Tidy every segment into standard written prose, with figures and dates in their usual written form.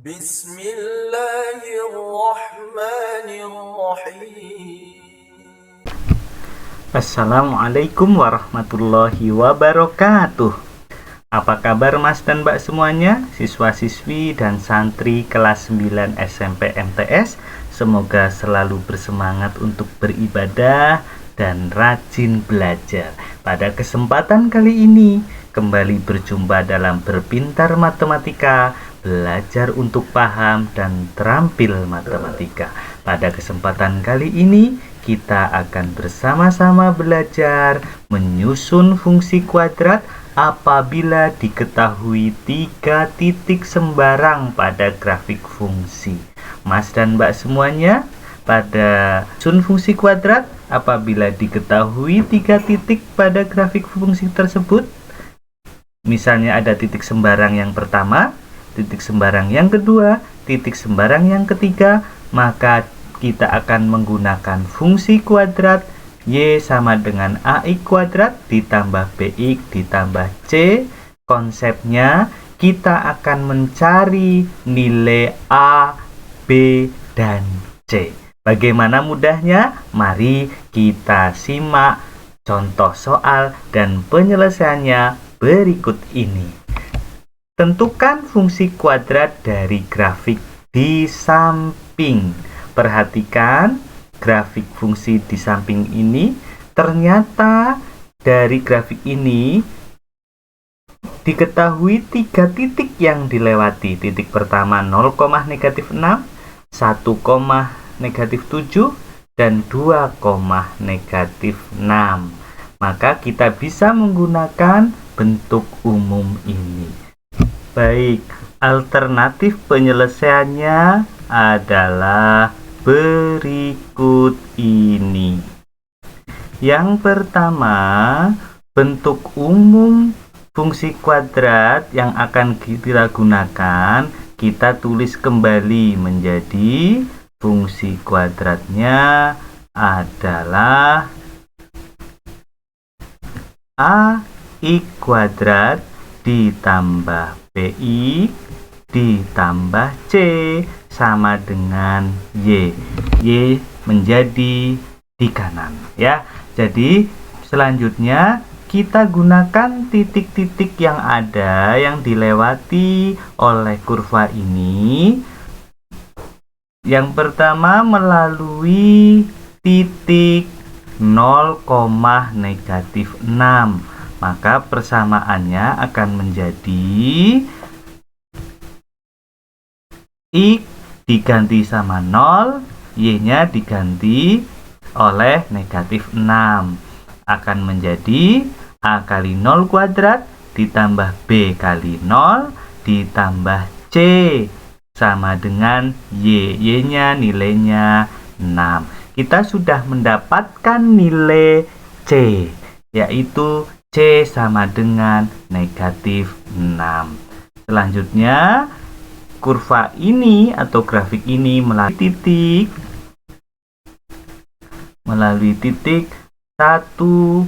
Bismillahirrahmanirrahim. Assalamualaikum warahmatullahi wabarakatuh. Apa kabar Mas dan Mbak semuanya, siswa-siswi dan santri kelas 9 SMP MTS? Semoga selalu bersemangat untuk beribadah dan rajin belajar. Pada kesempatan kali ini, kembali berjumpa dalam Berpintar Matematika, belajar untuk paham dan terampil matematika. Pada kesempatan kali ini, kita akan bersama-sama belajar menyusun fungsi kuadrat apabila diketahui 3 titik sembarang pada grafik fungsi. Mas dan Mbak semuanya, pada sun fungsi kuadrat apabila diketahui 3 titik pada grafik fungsi tersebut, misalnya ada titik sembarang yang pertama, titik sembarang yang kedua, titik sembarang yang ketiga, maka kita akan menggunakan fungsi kuadrat Y sama dengan AX kuadrat ditambah BX ditambah C. Konsepnya kita akan mencari nilai A, B, dan C. Bagaimana mudahnya? Mari kita simak contoh soal dan penyelesaiannya berikut ini. Tentukan fungsi kuadrat dari grafik di samping. Perhatikan grafik fungsi di samping ini. Ternyata dari grafik ini diketahui 3 titik yang dilewati. Titik pertama 0, -6, 1, -7, dan 2, -6. Maka kita bisa menggunakan bentuk umum ini. Baik, alternatif penyelesaiannya adalah berikut ini. Yang pertama, bentuk umum fungsi kuadrat yang akan kita gunakan, kita tulis kembali menjadi fungsi kuadratnya adalah AX kuadrat ditambah BX ditambah C sama dengan Y. Y menjadi di kanan ya. Jadi selanjutnya kita gunakan titik-titik yang ada yang dilewati oleh kurva ini. Yang pertama melalui titik 0, -6. Maka persamaannya akan menjadi X diganti sama 0, Y-nya diganti oleh -6. Akan menjadi A kali 0 kuadrat ditambah B kali 0 ditambah C sama dengan Y. Y-nya nilainya 6. Kita sudah mendapatkan nilai C, yaitu C sama dengan -6. Selanjutnya, kurva ini atau grafik ini melalui titik 1,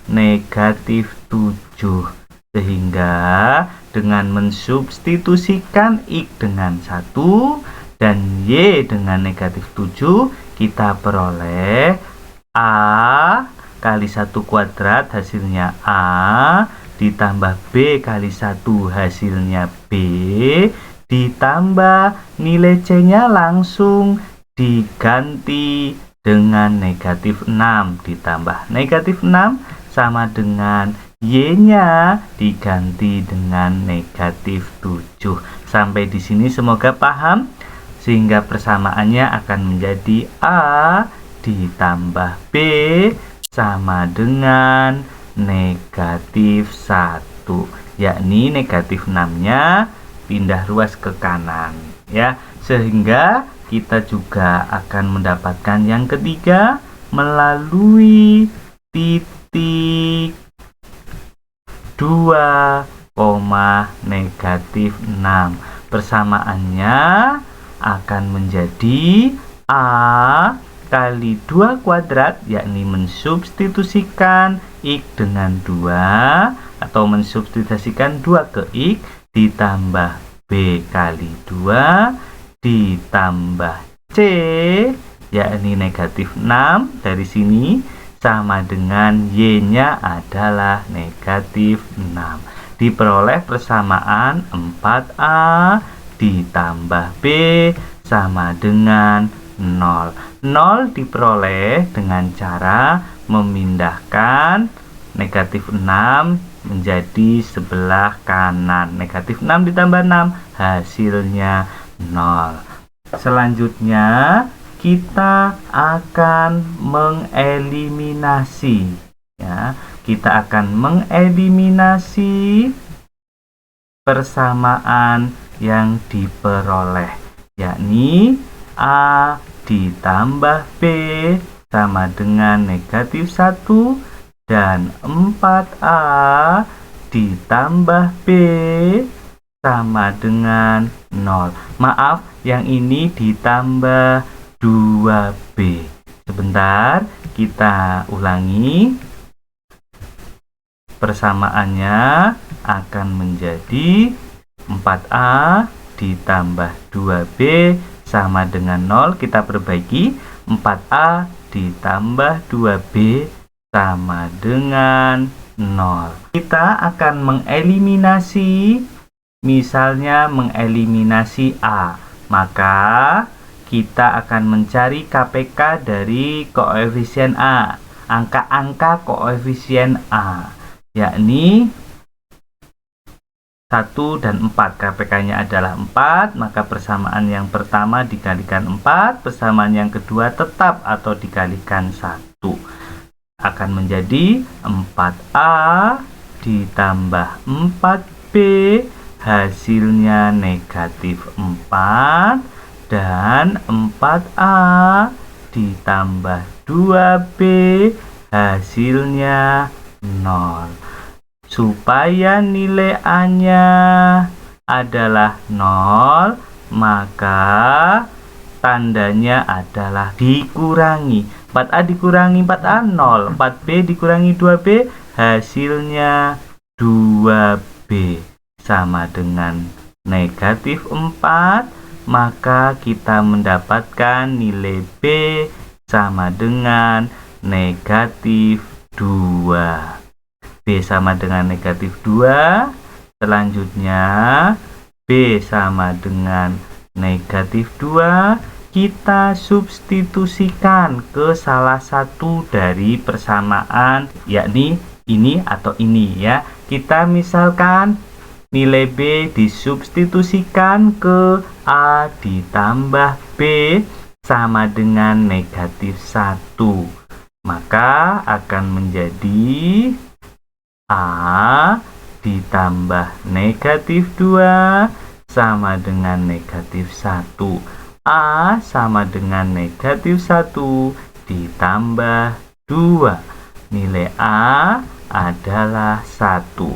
-7. Sehingga dengan mensubstitusikan X dengan 1 dan Y dengan -7, kita peroleh A kali 1 kuadrat hasilnya A, ditambah B kali 1 hasilnya B, ditambah nilai C-nya langsung diganti dengan -6, ditambah -6 sama dengan Y-nya diganti dengan -7. Sampai di sini semoga paham, sehingga persamaannya akan menjadi A ditambah B sama dengan -1, yakni -6-nya pindah ruas ke kanan ya, sehingga kita juga akan mendapatkan yang ketiga melalui titik 2, -6. Persamaannya akan menjadi A kali 2 kuadrat, yakni mensubstitusikan X dengan 2 atau mensubstitusikan 2 ke X ditambah B kali 2 ditambah C, yakni negatif 6 dari sini, sama dengan Y-nya adalah negatif 6. Diperoleh persamaan 4A ditambah B sama dengan 0. 0 diperoleh dengan cara memindahkan negatif 6 menjadi sebelah kanan. Negatif 6 ditambah 6 hasilnya 0. Selanjutnya kita akan mengeliminasi, ya. Kita akan mengeliminasi persamaan yang diperoleh, yakni A ditambah B sama dengan negatif 1 dan 4A ditambah B sama dengan 0. Maaf, yang ini ditambah 2B. Sebentar, kita ulangi. Persamaannya akan menjadi 4A ditambah 2B sama dengan 0. Kita perbaiki. 4A ditambah 2B sama dengan 0. Kita akan mengeliminasi, misalnya mengeliminasi A. Maka kita akan mencari KPK dari koefisien A. Angka-angka koefisien A, yakni 1 dan 4. KPK-nya adalah 4, maka persamaan yang pertama dikalikan 4, persamaan yang kedua tetap atau dikalikan 1. Akan menjadi 4A ditambah 4B, hasilnya negatif 4, dan 4A ditambah 2B, hasilnya 0. Supaya nilai A-nya adalah 0, maka tandanya adalah dikurangi. 4A dikurangi 4A 0, 4B dikurangi 2B, hasilnya 2B sama dengan negatif 4, maka kita mendapatkan nilai B sama dengan negatif 2. B sama dengan negatif 2. Selanjutnya B sama dengan negatif 2. Kita substitusikan ke salah satu dari persamaan, yakni ini atau ini, ya. Kita misalkan nilai B disubstitusikan ke A ditambah B sama dengan negatif 1. Maka akan menjadi A ditambah negatif 2 sama dengan negatif 1. A sama dengan negatif 1 ditambah 2. Nilai A adalah 1.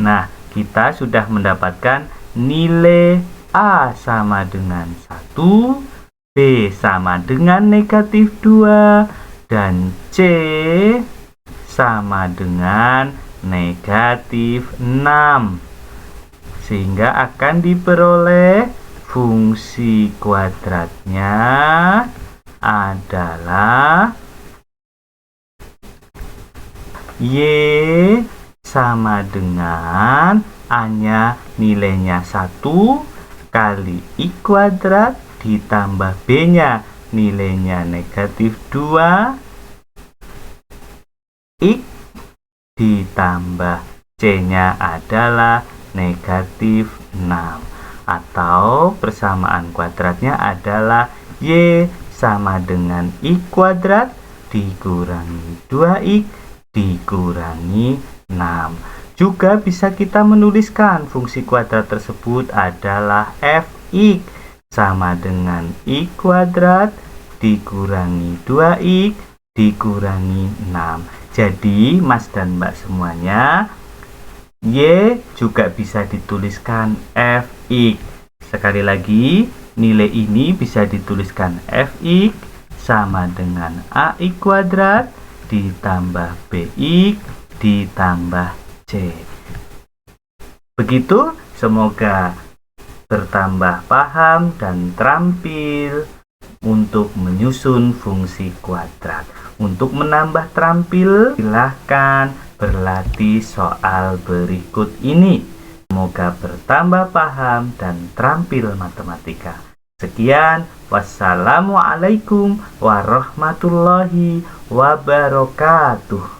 Nah, kita sudah mendapatkan nilai A sama dengan 1, B sama dengan negatif 2, dan C sama dengan negatif 6. Sehingga akan diperoleh fungsi kuadratnya adalah Y sama dengan A-nya nilainya 1 kali I kuadrat ditambah B-nya nilainya negatif 2 X ditambah C-nya adalah negatif 6. Atau persamaan kuadratnya adalah Y sama dengan I kuadrat dikurangi 2X dikurangi 6. Juga bisa kita menuliskan fungsi kuadrat tersebut adalah Fx sama dengan I kuadrat dikurangi 2X dikurangi 6. Jadi Mas dan Mbak semuanya, Y juga bisa dituliskan Fx. Sekali lagi, nilai ini bisa dituliskan Fx sama dengan AI kuadrat ditambah BX ditambah C. Begitu, semoga bertambah paham dan terampil untuk menyusun fungsi kuadrat. Untuk menambah terampil, silahkan berlatih soal berikut ini. Semoga bertambah paham dan terampil matematika. Sekian, wassalamualaikum warahmatullahi wabarakatuh.